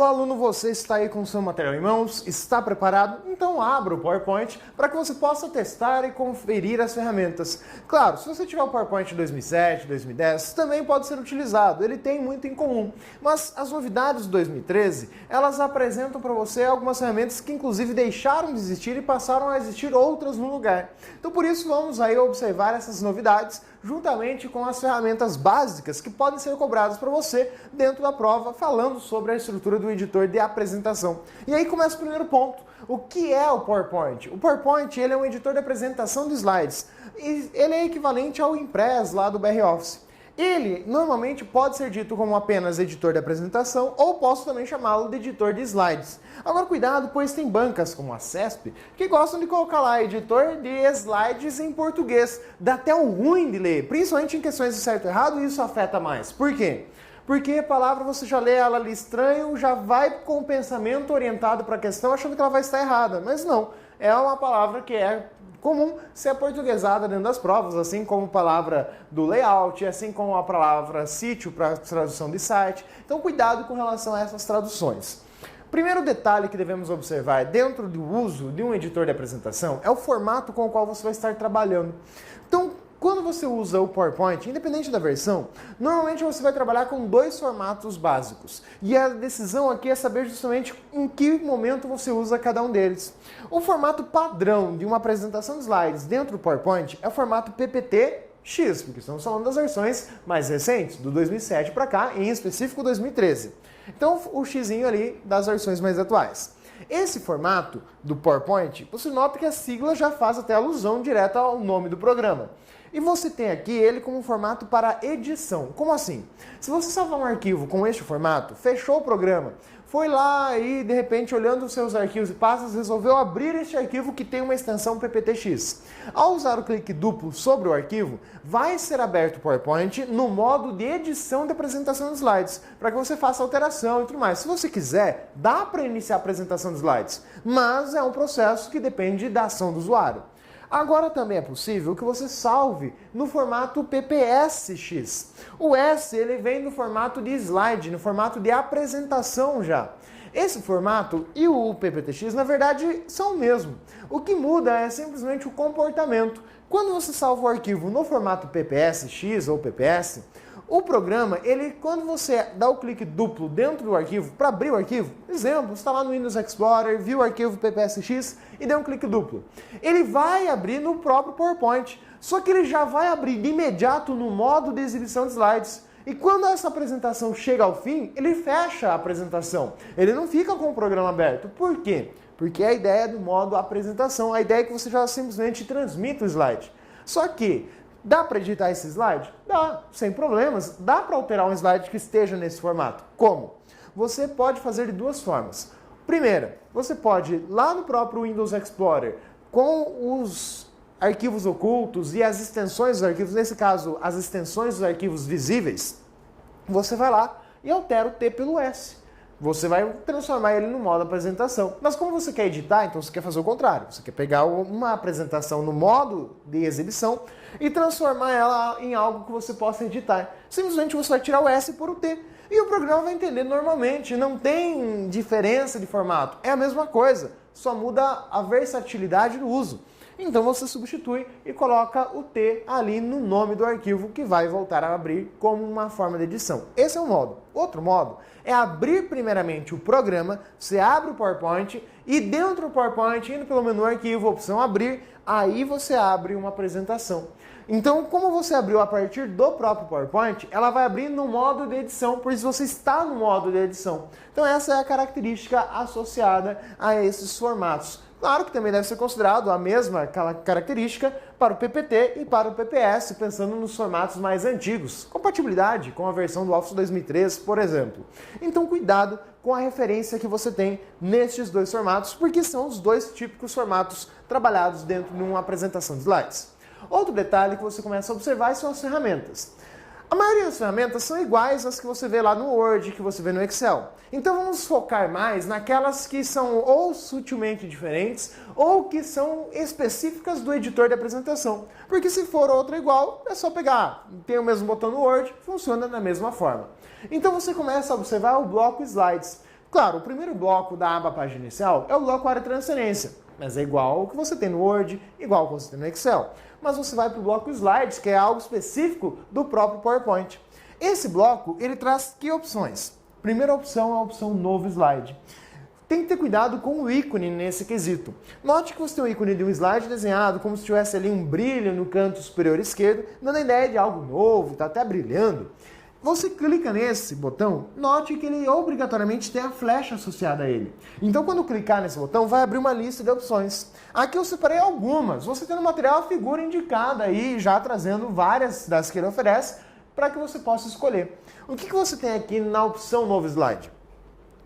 Olá, aluno, você está aí com o seu material em mãos? Está preparado? Então abra o PowerPoint para que você possa testar e conferir as ferramentas. Claro, se você tiver o PowerPoint de 2007, 2010, também pode ser utilizado, ele tem muito em comum. Mas as novidades de 2013, elas apresentam para você algumas ferramentas que inclusive deixaram de existir e passaram a existir outras no lugar. Então por isso vamos aí observar essas novidades juntamente com as ferramentas básicas que podem ser cobradas para você dentro da prova, falando sobre a estrutura do editor de apresentação. E aí começa o primeiro ponto. O que é o PowerPoint? O PowerPoint ele é um editor de apresentação de slides. E ele é equivalente ao Impress lá do BR Office. Ele normalmente pode ser dito como apenas editor de apresentação ou posso também chamá-lo de editor de slides. Agora cuidado, pois tem bancas como a CESP que gostam de colocar lá editor de slides em português. Dá até um ruim de ler, principalmente em questões de certo e errado, e isso afeta mais. Por quê? Porque a palavra você já lê ela ali estranho, já vai com o pensamento orientado para a questão achando que ela vai estar errada. Mas não, é uma palavra que é comum ser aportuguesada dentro das provas, assim como a palavra do layout, assim como a palavra sítio para tradução de site. Então cuidado com relação a essas traduções. Primeiro detalhe que devemos observar dentro do uso de um editor de apresentação é o formato com o qual você vai estar trabalhando. Então, quando você usa o PowerPoint, independente da versão, normalmente você vai trabalhar com dois formatos básicos. E a decisão aqui é saber justamente em que momento você usa cada um deles. O formato padrão de uma apresentação de slides dentro do PowerPoint é o formato PPT-X, porque estamos falando das versões mais recentes, do 2007 para cá, em específico 2013. Então, o Xzinho ali das versões mais atuais. Esse formato do PowerPoint, você nota que a sigla já faz até alusão direta ao nome do programa. E você tem aqui ele como formato para edição. Como assim? Se você salvar um arquivo com este formato, fechou o programa, foi lá e de repente olhando os seus arquivos e pastas, resolveu abrir este arquivo que tem uma extensão PPT-X. Ao usar o clique duplo sobre o arquivo, vai ser aberto o PowerPoint no modo de edição de apresentação de slides, para que você faça alteração e tudo mais. Se você quiser, dá para iniciar a apresentação de slides, mas é um processo que depende da ação do usuário. Agora também é possível que você salve no formato PPS-X. O S ele vem no formato de slide, no formato de apresentação já. Esse formato e o PPT-X, na verdade, são o mesmo. O que muda é simplesmente o comportamento. Quando você salva o arquivo no formato PPS-X ou PPS, o programa, quando você dá o clique duplo dentro do arquivo, para abrir o arquivo, exemplo, você está lá no Windows Explorer, viu o arquivo PPS-X e deu um clique duplo. Ele vai abrir no próprio PowerPoint, só que ele já vai abrir de imediato no modo de exibição de slides. E quando essa apresentação chega ao fim, ele fecha a apresentação. Ele não fica com o programa aberto. Por quê? Porque a ideia do modo apresentação, a ideia é que você já simplesmente transmita o slide. Só que dá para editar esse slide? Dá, sem problemas. Dá para alterar um slide que esteja nesse formato. Como? Você pode fazer de duas formas. Primeira, você pode ir lá no próprio Windows Explorer, com os arquivos ocultos e as extensões dos arquivos, nesse caso, as extensões dos arquivos visíveis, você vai lá e altera o T pelo S. Você vai transformar ele no modo apresentação. Mas como você quer editar, então você quer fazer o contrário. Você quer pegar uma apresentação no modo de exibição e transformar ela em algo que você possa editar. Simplesmente você vai tirar o S por o T. E o programa vai entender normalmente. Não tem diferença de formato. É a mesma coisa. Só muda a versatilidade do uso. Então você substitui e coloca o T ali no nome do arquivo que vai voltar a abrir como uma forma de edição. Esse é um modo. Outro modo é abrir primeiramente o programa, você abre o PowerPoint e dentro do PowerPoint, indo pelo menu arquivo, opção abrir, aí você abre uma apresentação. Então, como você abriu a partir do próprio PowerPoint, ela vai abrir no modo de edição, por isso você está no modo de edição. Então essa é a característica associada a esses formatos. Claro que também deve ser considerado a mesma característica para o PPT e para o PPS, pensando nos formatos mais antigos. Compatibilidade com a versão do Office 2003, por exemplo. Então cuidado com a referência que você tem nestes dois formatos, porque são os dois típicos formatos trabalhados dentro de uma apresentação de slides. Outro detalhe que você começa a observar são as ferramentas. A maioria das ferramentas são iguais às que você vê lá no Word, que você vê no Excel. Então vamos focar mais naquelas que são ou sutilmente diferentes ou que são específicas do editor de apresentação. Porque se for outra igual, é só pegar. Tem o mesmo botão no Word, funciona da mesma forma. Então você começa a observar o bloco Slides. Claro, o primeiro bloco da aba página inicial é o bloco área de transferência, mas é igual ao que você tem no Word, igual ao que você tem no Excel. Mas você vai para o bloco Slides, que é algo específico do próprio PowerPoint. Esse bloco, ele traz que opções? Primeira opção é a opção Novo Slide. Tem que ter cuidado com o ícone nesse quesito. Note que você tem o ícone de um slide desenhado como se tivesse ali um brilho no canto superior esquerdo, dando a ideia de algo novo, está até brilhando. Você clica nesse botão, note que ele obrigatoriamente tem a flecha associada a ele. Então, quando clicar nesse botão, vai abrir uma lista de opções. Aqui eu separei algumas. Você tem no material a figura indicada aí, já trazendo várias das que ele oferece, para que você possa escolher. O que você tem aqui na opção Novo Slide?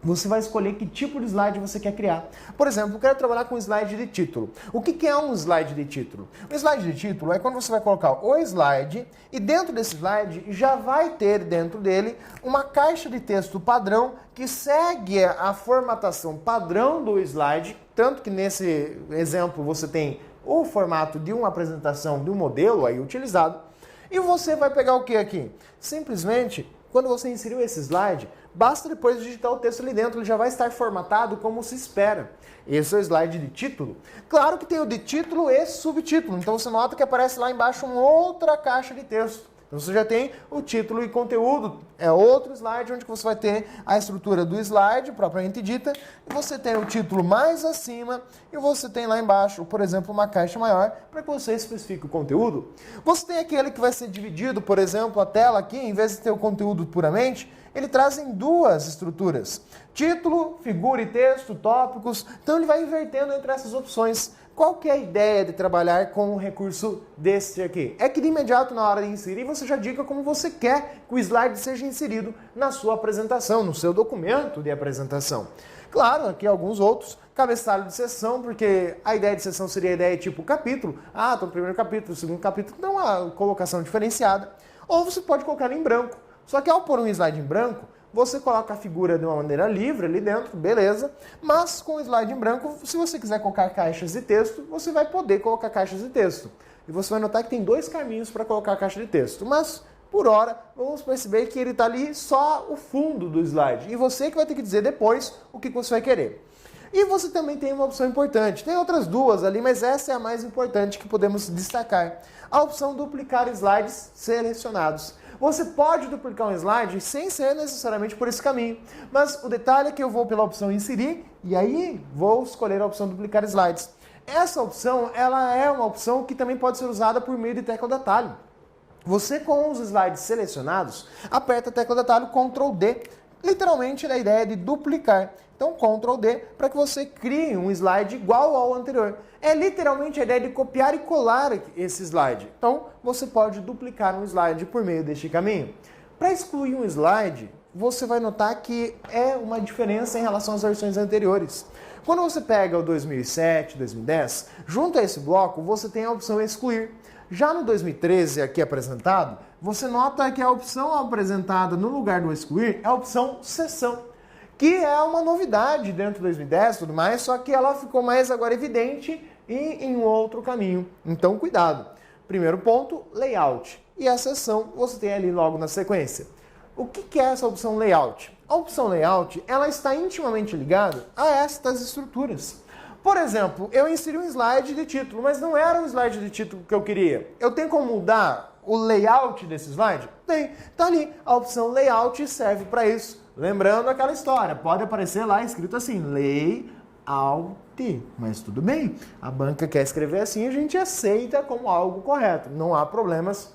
Você vai escolher que tipo de slide você quer criar. Por exemplo, eu quero trabalhar com slide de título. O que é um slide de título? Um slide de título é quando você vai colocar o slide e dentro desse slide já vai ter dentro dele uma caixa de texto padrão que segue a formatação padrão do slide, tanto que nesse exemplo você tem o formato de uma apresentação de um modelo aí utilizado. E você vai pegar o que aqui? Simplesmente, quando você inseriu esse slide, basta depois digitar o texto ali dentro, ele já vai estar formatado como se espera. Esse é o slide de título. Claro que tem o de título e subtítulo, então você nota que aparece lá embaixo uma outra caixa de texto. Então você já tem o título e conteúdo, é outro slide onde você vai ter a estrutura do slide propriamente dita, e você tem o título mais acima e você tem lá embaixo, por exemplo, uma caixa maior para que você especifique o conteúdo. Você tem aquele que vai ser dividido, por exemplo, a tela aqui, em vez de ter o conteúdo puramente, ele traz em duas estruturas, título, figura e texto, tópicos, então ele vai invertendo entre essas opções. Qual que é a ideia de trabalhar com um recurso desse aqui? É que de imediato, na hora de inserir, você já diga como você quer que o slide seja inserido na sua apresentação, no seu documento de apresentação. Claro, aqui alguns outros, cabeçalho de sessão, porque a ideia de sessão seria a ideia tipo capítulo. Ah, estou no primeiro capítulo, segundo capítulo, então uma colocação diferenciada. Ou você pode colocar em branco. Só que ao pôr um slide em branco, você coloca a figura de uma maneira livre ali dentro, beleza. Mas com o slide em branco, se você quiser colocar caixas de texto, você vai poder colocar caixas de texto. E você vai notar que tem dois caminhos para colocar a caixa de texto. Mas, por hora, vamos perceber que ele está ali só o fundo do slide. E você que vai ter que dizer depois o que você vai querer. E você também tem uma opção importante. Tem outras duas ali, mas essa é a mais importante que podemos destacar. A opção duplicar slides selecionados. Você pode duplicar um slide sem ser necessariamente por esse caminho. Mas o detalhe é que eu vou pela opção inserir e aí vou escolher a opção duplicar slides. Essa opção, ela é uma opção que também pode ser usada por meio de tecla de atalho. Você com os slides selecionados, aperta a tecla de atalho Ctrl D. Literalmente a ideia é de duplicar. Então Ctrl D para que você crie um slide igual ao anterior. É literalmente a ideia de copiar e colar esse slide. Então você pode duplicar um slide por meio deste caminho. Para excluir um slide, você vai notar que é uma diferença em relação às versões anteriores. Quando você pega o 2007, 2010, junto a esse bloco você tem a opção excluir. Já no 2013, aqui apresentado, você nota que a opção apresentada no lugar do excluir é a opção seção, que é uma novidade dentro do 2010 e tudo mais, só que ela ficou mais agora evidente e em um outro caminho. Então, cuidado. Primeiro ponto, layout. E a seção você tem ali logo na sequência. O que é essa opção layout? A opção layout, ela está intimamente ligada a estas estruturas. Por exemplo, eu inseri um slide de título, mas não era um slide de título que eu queria. Eu tenho como mudar o layout desse slide? Tem. Tá ali. A opção layout serve para isso. Lembrando aquela história, pode aparecer lá escrito assim, layout, mas tudo bem. A banca quer escrever assim, a gente aceita como algo correto. Não há problemas,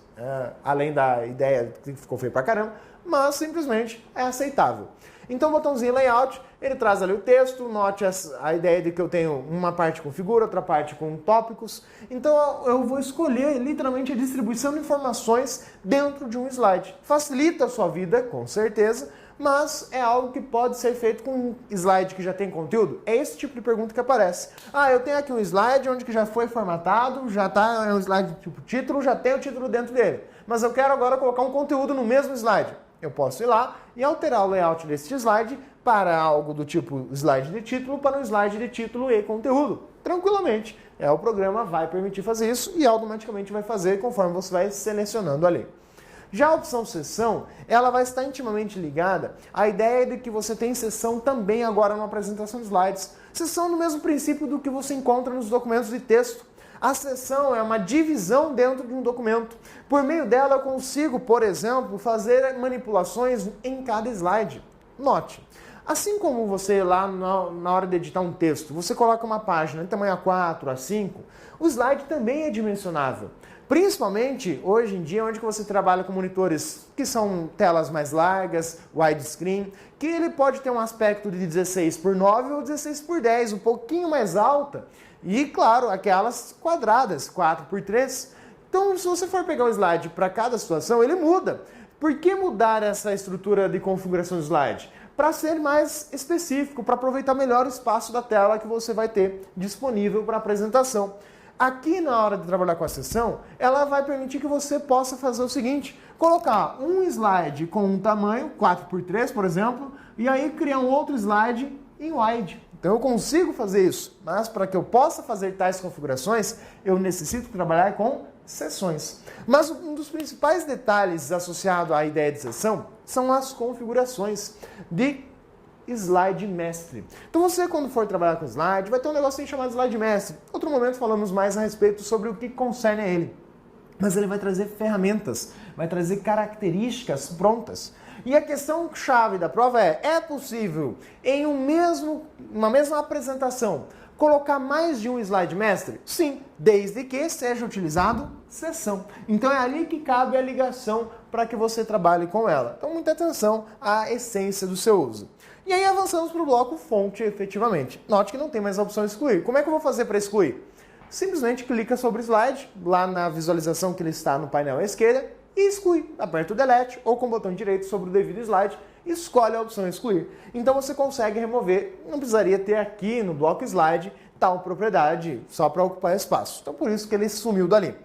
além da ideia que ficou feio pra caramba, mas simplesmente é aceitável. Então o botãozinho layout, ele traz ali o texto, note a ideia de que eu tenho uma parte com figura, outra parte com tópicos. Então eu vou escolher literalmente a distribuição de informações dentro de um slide. Facilita a sua vida, com certeza, mas é algo que pode ser feito com um slide que já tem conteúdo? É esse tipo de pergunta que aparece. Ah, eu tenho aqui um slide onde que já foi formatado, já está um slide tipo título, já tem o título dentro dele. Mas eu quero agora colocar um conteúdo no mesmo slide. Eu posso ir lá e alterar o layout desse slide para algo do tipo slide de título para um slide de título e conteúdo. Tranquilamente. O programa vai permitir fazer isso e automaticamente vai fazer conforme você vai selecionando ali. Já a opção seção, ela vai estar intimamente ligada à ideia de que você tem seção também agora na apresentação de slides. Seção no mesmo princípio do que você encontra nos documentos de texto. A seção é uma divisão dentro de um documento. Por meio dela eu consigo, por exemplo, fazer manipulações em cada slide. Note, assim como você lá na hora de editar um texto, você coloca uma página em tamanho A4, A5, o slide também é dimensionável. Principalmente hoje em dia, onde você trabalha com monitores que são telas mais largas, widescreen, que ele pode ter um aspecto de 16:9 ou 16:10, um pouquinho mais alta, e claro, aquelas quadradas, 4:3. Então, se você for pegar o slide para cada situação, ele muda. Por que mudar essa estrutura de configuração do slide? Para ser mais específico, para aproveitar melhor o espaço da tela que você vai ter disponível para apresentação. Aqui, na hora de trabalhar com a seção, ela vai permitir que você possa fazer o seguinte: colocar um slide com um tamanho, 4:3, por exemplo, e aí criar um outro slide em wide. Então eu consigo fazer isso, mas para que eu possa fazer tais configurações, eu necessito trabalhar com seções. Mas um dos principais detalhes associado à ideia de seção são as configurações de slide mestre. Então você, quando for trabalhar com slide, vai ter um negocinho chamado slide mestre. Outro momento falamos mais a respeito sobre o que concerne a ele. Mas ele vai trazer ferramentas, vai trazer características prontas. E a questão chave da prova é possível em uma mesma apresentação colocar mais de um slide mestre? Sim, desde que seja utilizado seção. Então é ali que cabe a ligação para que você trabalhe com ela. Então muita atenção à essência do seu uso. E aí avançamos para o bloco fonte efetivamente. Note que não tem mais a opção excluir. Como é que eu vou fazer para excluir? Simplesmente clica sobre o slide, lá na visualização que ele está no painel à esquerda, e exclui. Aperta o delete ou com o botão direito sobre o devido slide, escolhe a opção excluir. Então você consegue remover, não precisaria ter aqui no bloco slide tal propriedade só para ocupar espaço. Então por isso que ele sumiu dali.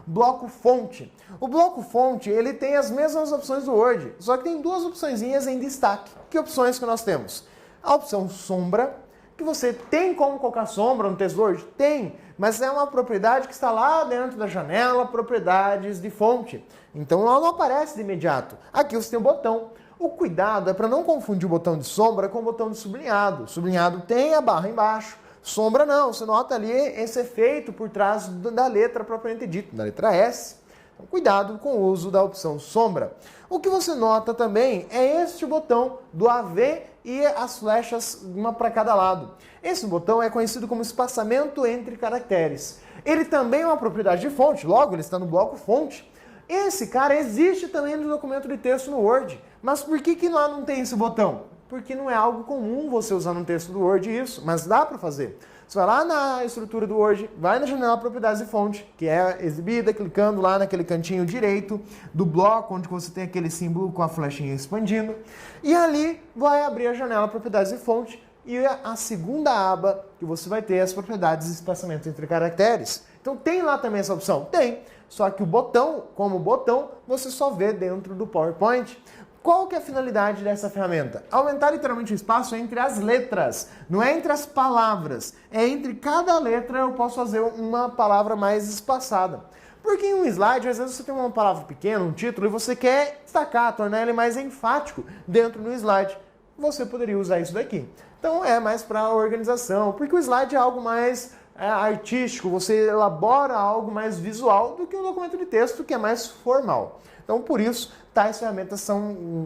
Bloco fonte. O bloco fonte, ele tem as mesmas opções do Word, só que tem duas opçõezinhas em destaque. Que opções que nós temos? A opção sombra, que você tem como colocar sombra no texto do Word? Tem, mas é uma propriedade que está lá dentro da janela, propriedades de fonte. Então ela não aparece de imediato. Aqui você tem o botão. O cuidado é para não confundir o botão de sombra com o botão de sublinhado. Sublinhado tem a barra embaixo. Sombra não, você nota ali esse efeito por trás da letra propriamente dita, da letra S. Então, cuidado com o uso da opção sombra. O que você nota também é este botão do AV e as flechas, uma para cada lado. Esse botão é conhecido como espaçamento entre caracteres. Ele também é uma propriedade de fonte, logo ele está no bloco fonte. Esse cara existe também no documento de texto no Word. Mas por que lá não tem esse botão? Porque não é algo comum você usar no texto do Word isso, mas dá para fazer. Você vai lá na estrutura do Word, vai na janela Propriedades de Fonte, que é exibida, clicando lá naquele cantinho direito do bloco, onde você tem aquele símbolo com a flechinha expandindo, e ali vai abrir a janela Propriedades de Fonte e a segunda aba que você vai ter as propriedades de espaçamento entre caracteres. Então tem lá também essa opção? Tem, só que o botão, como botão, você só vê dentro do PowerPoint. Qual que é a finalidade dessa ferramenta? Aumentar literalmente o espaço entre as letras, não é entre as palavras. É entre cada letra eu posso fazer uma palavra mais espaçada. Porque em um slide, às vezes você tem uma palavra pequena, um título, e você quer destacar, tornar ele mais enfático dentro do slide. Você poderia usar isso daqui. Então é mais para organização, porque o slide é algo mais artístico, você elabora algo mais visual do que um documento de texto que é mais formal. Então, por isso, tais ferramentas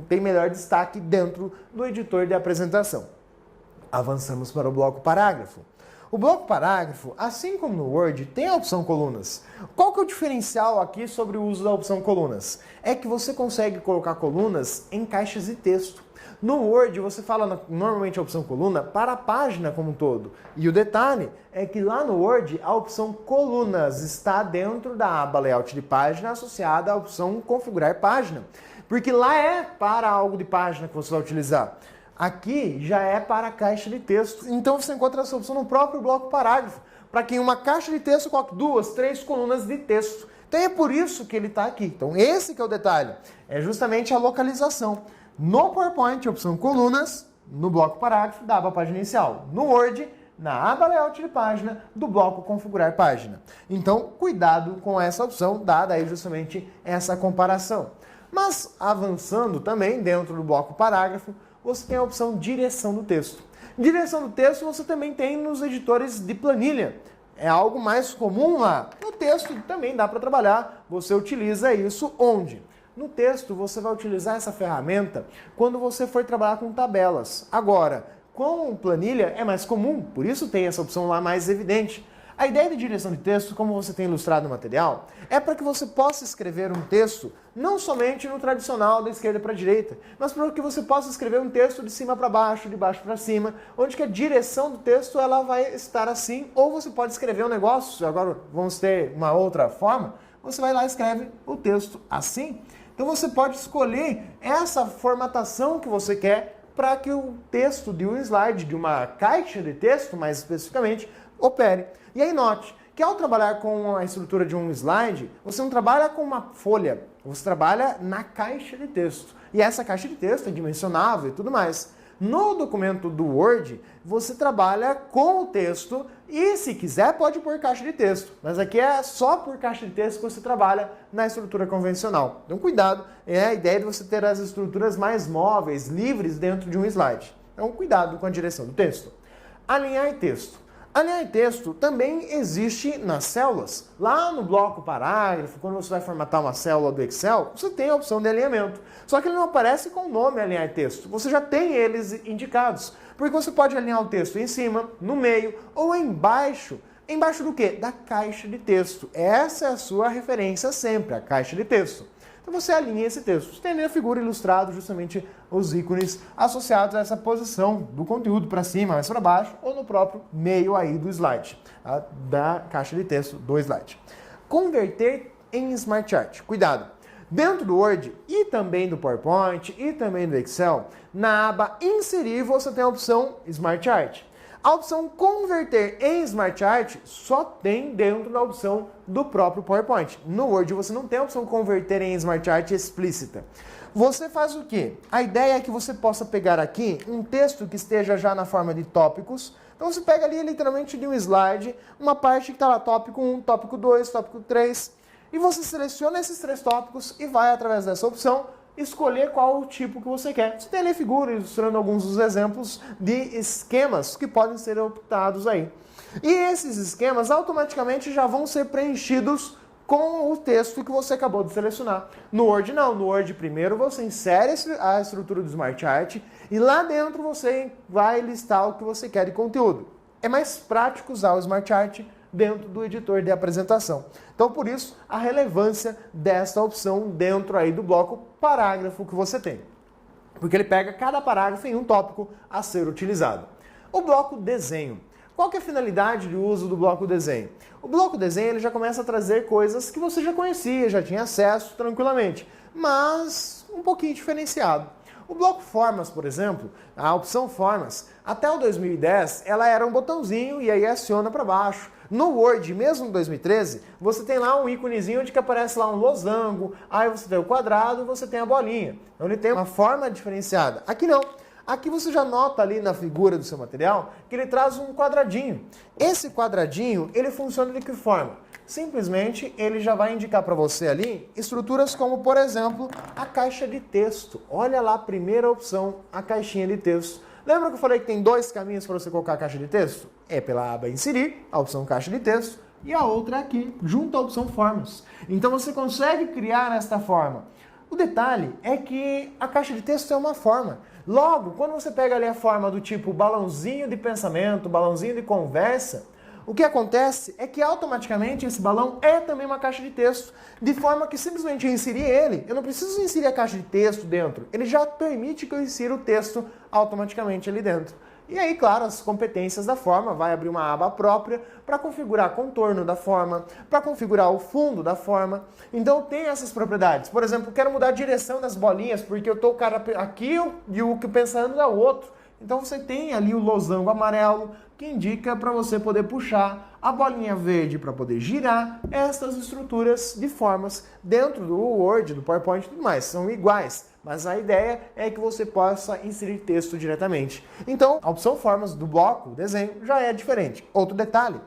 têm melhor destaque dentro do editor de apresentação. Avançamos para o bloco parágrafo. O bloco parágrafo, assim como no Word, tem a opção colunas. Qual que é o diferencial aqui sobre o uso da opção colunas? É que você consegue colocar colunas em caixas de texto. No Word, você fala normalmente a opção coluna para a página como um todo. E o detalhe é que lá no Word, a opção colunas está dentro da aba layout de página associada à opção configurar página. Porque lá é para algo de página que você vai utilizar. Aqui já é para a caixa de texto. Então você encontra essa opção no próprio bloco parágrafo. Para que em uma caixa de texto coloque 2, 3 colunas de texto. Então é por isso que ele está aqui. Então esse que é o detalhe. É justamente a localização. No PowerPoint, a opção colunas, no bloco parágrafo da aba página inicial. No Word, na aba layout de página, do bloco configurar página. Então, cuidado com essa opção, dada aí justamente essa comparação. Mas avançando também dentro do bloco parágrafo, você tem a opção direção do texto. Direção do texto você também tem nos editores de planilha. É algo mais comum lá. No texto também dá para trabalhar. Você utiliza isso onde? No texto você vai utilizar essa ferramenta quando você for trabalhar com tabelas. Agora, com planilha é mais comum, por isso tem essa opção lá mais evidente. A ideia de direção de texto, como você tem ilustrado no material, é para que você possa escrever um texto não somente no tradicional da esquerda para a direita, mas para que você possa escrever um texto de cima para baixo, de baixo para cima, onde que a direção do texto ela vai estar assim, ou você pode escrever um negócio, agora vamos ter uma outra forma, você vai lá e escreve o texto assim. Então você pode escolher essa formatação que você quer para que o texto de um slide, de uma caixa de texto mais especificamente, opere. E aí note que ao trabalhar com a estrutura de um slide, você não trabalha com uma folha, você trabalha na caixa de texto. E essa caixa de texto é dimensionável e tudo mais. No documento do Word, você trabalha com o texto e, se quiser, pode pôr caixa de texto. Mas aqui é só por caixa de texto que você trabalha na estrutura convencional. Então, cuidado, é a ideia de você ter as estruturas mais móveis, livres dentro de um slide. Então, cuidado com a direção do texto. Alinhar texto. Alinhar texto também existe nas células. Lá no bloco parágrafo, quando você vai formatar uma célula do Excel, você tem a opção de alinhamento. Só que ele não aparece com o nome alinhar texto. Você já tem eles indicados. Porque você pode alinhar o texto em cima, no meio ou embaixo. Embaixo do quê? Da caixa de texto. Essa é a sua referência sempre, a caixa de texto. Então você alinha esse texto. Você tem ali a figura ilustrada, justamente os ícones associados a essa posição do conteúdo para cima, mais para baixo, ou no próprio meio aí do slide, da caixa de texto do slide. Converter em Smart Chart. Cuidado! Dentro do Word e também do PowerPoint e também do Excel, na aba Inserir você tem a opção Smart Chart. A opção Converter em Smart Chart só tem dentro da opção do próprio PowerPoint. No Word você não tem a opção Converter em Smart Chart explícita. Você faz o quê? A ideia é que você possa pegar aqui um texto que esteja já na forma de tópicos. Então você pega ali literalmente de um slide, uma parte que está lá tópico 1, tópico 2, tópico 3, e você seleciona esses 3 tópicos e vai, através dessa opção, escolher qual o tipo que você quer. Você tem ali figura ilustrando alguns dos exemplos de esquemas que podem ser optados aí. E esses esquemas automaticamente já vão ser preenchidos com o texto que você acabou de selecionar. No Word não, no Word primeiro você insere a estrutura do Smart Chart e lá dentro você vai listar o que você quer de conteúdo. É mais prático usar o Smart Chart dentro do editor de apresentação. Então, por isso, a relevância dessa opção dentro aí do bloco parágrafo que você tem. Porque ele pega cada parágrafo em um tópico a ser utilizado. O bloco desenho. Qual que é a finalidade de uso do bloco desenho? O bloco desenho ele já começa a trazer coisas que você já conhecia, já tinha acesso tranquilamente, mas um pouquinho diferenciado. O bloco formas, por exemplo, a opção formas, até o 2010, ela era um botãozinho e aí aciona para baixo. No Word, mesmo em 2013, você tem lá um íconezinho onde que aparece lá um losango, aí você tem o quadrado e você tem a bolinha. Então ele tem uma forma diferenciada. Aqui não. Aqui você já nota ali na figura do seu material que ele traz um quadradinho. Esse quadradinho, ele funciona de que forma? Simplesmente ele já vai indicar para você ali estruturas como, por exemplo, a caixa de texto. Olha lá a primeira opção, a caixinha de texto. Lembra que eu falei que tem 2 caminhos para você colocar a caixa de texto? É pela aba Inserir, a opção Caixa de Texto, e a outra é aqui, junto à opção Formas. Então você consegue criar nesta forma. O detalhe é que a caixa de texto é uma forma. Logo, quando você pega ali a forma do tipo balãozinho de pensamento, balãozinho de conversa, o que acontece é que automaticamente esse balão é também uma caixa de texto, de forma que simplesmente eu inserir ele, eu não preciso inserir a caixa de texto dentro, ele já permite que eu insira o texto automaticamente ali dentro. E aí, claro, as competências da forma, vai abrir uma aba própria para configurar contorno da forma, para configurar o fundo da forma. Então tem essas propriedades. Por exemplo, quero mudar a direção das bolinhas, porque eu estou aqui e o que pensando é o outro. Então você tem ali o losango amarelo, que indica para você poder puxar a bolinha verde para poder girar essas estruturas de formas dentro do Word, do PowerPoint e tudo mais. São iguais, mas a ideia é que você possa inserir texto diretamente. Então, a opção formas do bloco, desenho, já é diferente. Outro detalhe,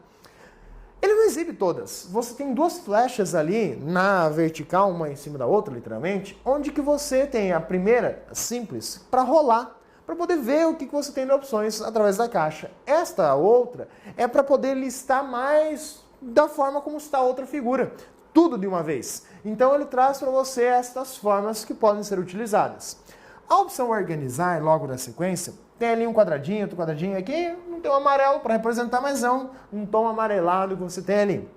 ele não exibe todas. Você tem duas flechas ali na vertical, uma em cima da outra, literalmente, onde que você tem a primeira, simples, para rolar, para poder ver o que você tem de opções através da caixa. Esta outra é para poder listar mais da forma como está a outra figura, tudo de uma vez. Então ele traz para você estas formas que podem ser utilizadas. A opção organizar, logo na sequência, tem ali um quadradinho, outro quadradinho aqui, não tem um amarelo para representar, mas é um tom amarelado que você tem ali.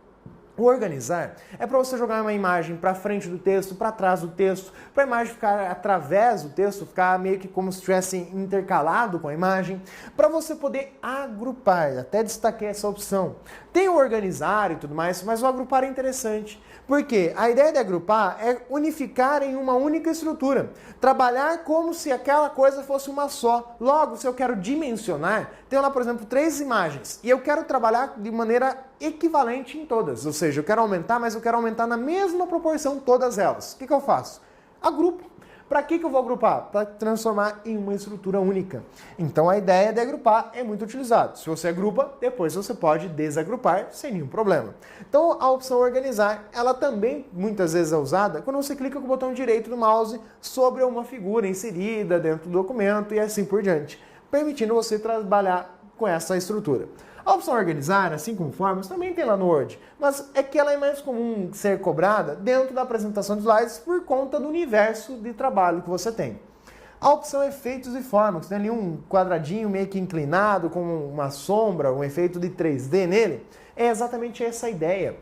O organizar é para você jogar uma imagem para frente do texto, para trás do texto, para a imagem ficar através do texto, ficar meio que como se estivesse intercalado com a imagem, para você poder agrupar. Até destaquei essa opção. Tem o organizar e tudo mais, mas o agrupar é interessante. Porque a ideia de agrupar é unificar em uma única estrutura. Trabalhar como se aquela coisa fosse uma só. Logo, se eu quero dimensionar, tenho lá, por exemplo, 3 imagens. E eu quero trabalhar de maneira equivalente em todas. Ou seja, eu quero aumentar, mas eu quero aumentar na mesma proporção todas elas. O que eu faço? Agrupo. Para que eu vou agrupar? Para transformar em uma estrutura única. Então a ideia de agrupar é muito utilizada. Se você agrupa, depois você pode desagrupar sem nenhum problema. Então a opção organizar, ela também muitas vezes é usada quando você clica com o botão direito do mouse sobre uma figura inserida dentro do documento e assim por diante, permitindo você trabalhar com essa estrutura. A opção organizar, assim como formas, também tem lá no Word, mas é que ela é mais comum ser cobrada dentro da apresentação de slides por conta do universo de trabalho que você tem. A opção efeitos e formas, tem ali um quadradinho meio que inclinado com uma sombra, um efeito de 3D nele, é exatamente essa a ideia.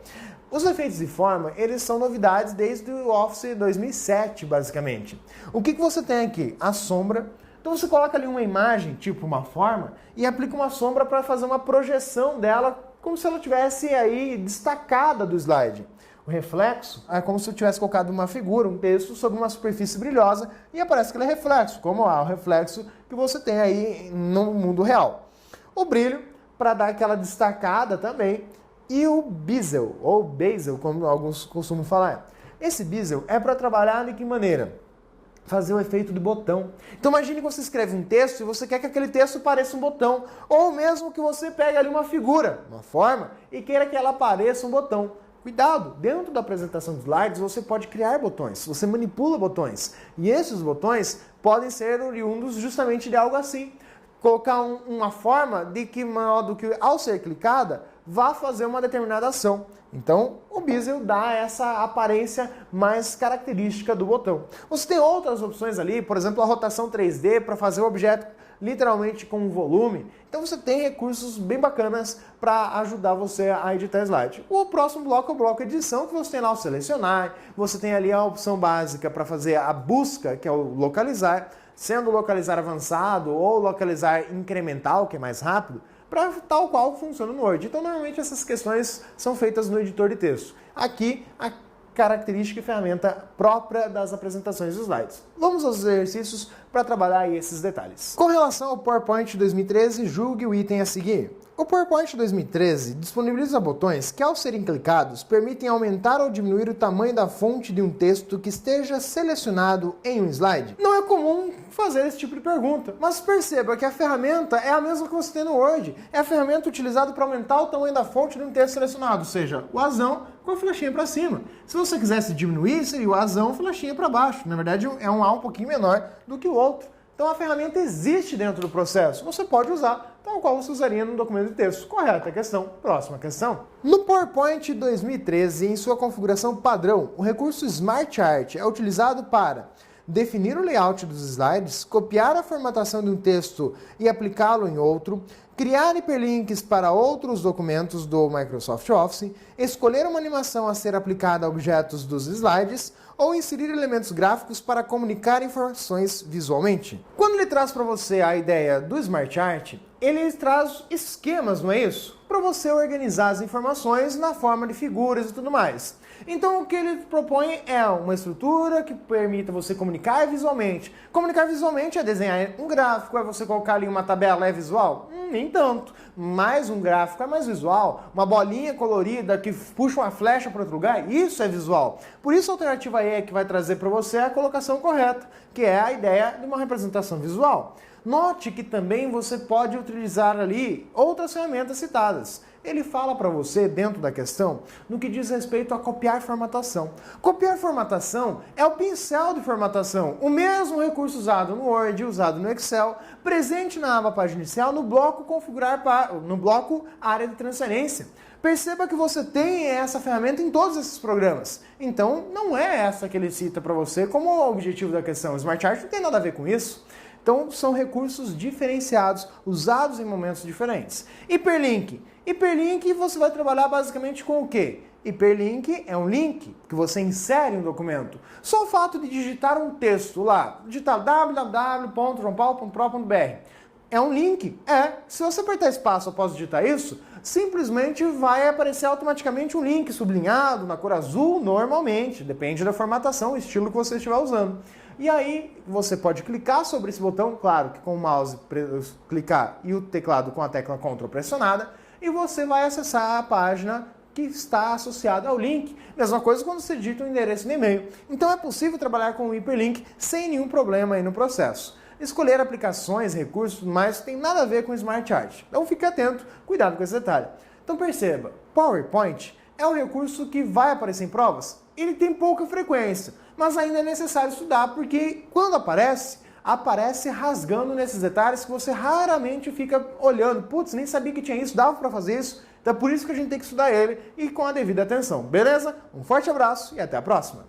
Os efeitos de forma, eles são novidades desde o Office 2007, basicamente. O que você tem aqui? A sombra. Então você coloca ali uma imagem, tipo uma forma, e aplica uma sombra para fazer uma projeção dela, como se ela tivesse aí destacada do slide. O reflexo é como se eu tivesse colocado uma figura, um texto sobre uma superfície brilhosa e aparece aquele reflexo, como é o reflexo que você tem aí no mundo real. O brilho, para dar aquela destacada também, e o bezel, ou bezel, como alguns costumam falar. Esse bezel é para trabalhar de que maneira? Fazer o efeito de botão. Então imagine que você escreve um texto e você quer que aquele texto pareça um botão. Ou mesmo que você pegue ali uma figura, uma forma, e queira que ela pareça um botão. Cuidado, dentro da apresentação de slides você pode criar botões, você manipula botões. E esses botões podem ser oriundos justamente de algo assim. Colocar uma forma de que modo que ao ser clicada, vá fazer uma determinada ação. Então, o bezel dá essa aparência mais característica do botão. Você tem outras opções ali, por exemplo, a rotação 3D para fazer o objeto literalmente com volume. Então você tem recursos bem bacanas para ajudar você a editar slide. O próximo bloco é o bloco edição, que você tem lá o selecionar, você tem ali a opção básica para fazer a busca, que é o localizar, sendo localizar avançado ou localizar incremental, que é mais rápido, para tal qual funciona no Word. Então, normalmente essas questões são feitas no editor de texto. Aqui, a característica e ferramenta própria das apresentações de slides. Vamos aos exercícios para trabalhar aí esses detalhes. Com relação ao PowerPoint 2013, julgue o item a seguir. O PowerPoint 2013 disponibiliza botões que, ao serem clicados, permitem aumentar ou diminuir o tamanho da fonte de um texto que esteja selecionado em um slide. Não é comum fazer esse tipo de pergunta, mas perceba que a ferramenta é a mesma que você tem no Word. É a ferramenta utilizada para aumentar o tamanho da fonte de um texto selecionado, ou seja, o azão com a flechinha para cima. Se você quisesse diminuir, seria o azão flechinha para baixo. Na verdade, é um A um pouquinho menor do que o outro. Então a ferramenta existe dentro do processo, você pode usar tal qual você usaria no documento de texto. Correta questão. Próxima questão. No PowerPoint 2013, em sua configuração padrão, o recurso Smart Art é utilizado para definir o layout dos slides, copiar a formatação de um texto e aplicá-lo em outro, criar hiperlinks para outros documentos do Microsoft Office, escolher uma animação a ser aplicada a objetos dos slides ou inserir elementos gráficos para comunicar informações visualmente. Quando ele traz para você a ideia do Smart Art, ele traz esquemas, não é isso? Para você organizar as informações na forma de figuras e tudo mais. Então o que ele propõe é uma estrutura que permita você comunicar visualmente. Comunicar visualmente é desenhar um gráfico, é você colocar ali uma tabela, é visual? Nem tanto. Mais um gráfico é mais visual. Uma bolinha colorida que puxa uma flecha para outro lugar, isso é visual. Por isso a alternativa E que vai trazer para você é a colocação correta, que é a ideia de uma representação visual. Note que também você pode utilizar ali outras ferramentas citadas. ele fala para você, dentro da questão, no que diz respeito a copiar formatação. Copiar formatação é o pincel de formatação, o mesmo recurso usado no Word, usado no Excel, presente na aba página inicial no bloco configurar, no bloco área de transferência. Perceba que você tem essa ferramenta em todos esses programas. Então, não é essa que ele cita para você como o objetivo da questão. O Smart Art não tem nada a ver com isso. Então, são recursos diferenciados, usados em momentos diferentes. Hiperlink. Hiperlink você vai trabalhar basicamente com o quê? Hiperlink é um link que você insere em um documento. Só o fato de digitar um texto lá, digitar www.joaopaulo.pro.br, é um link. Se você apertar espaço após digitar isso, simplesmente vai aparecer automaticamente um link sublinhado na cor azul normalmente, depende da formatação, o estilo que você estiver usando. E aí você pode clicar sobre esse botão, claro que com o mouse clicar e o teclado com a tecla Ctrl pressionada, e você vai acessar a página que está associada ao link. Mesma coisa quando você digita um endereço de e-mail. Então é possível trabalhar com o hiperlink sem nenhum problema aí no processo. Escolher aplicações, recursos, mas tem nada a ver com Smart Art. Então fique atento, cuidado com esse detalhe. Então perceba, PowerPoint é um recurso que vai aparecer em provas. Ele tem pouca frequência, mas ainda é necessário estudar, porque quando aparece rasgando nesses detalhes que você raramente fica olhando. Putz, nem sabia que tinha isso, dava para fazer isso. Então é por isso que a gente tem que estudar ele e com a devida atenção, beleza? Um forte abraço e até a próxima!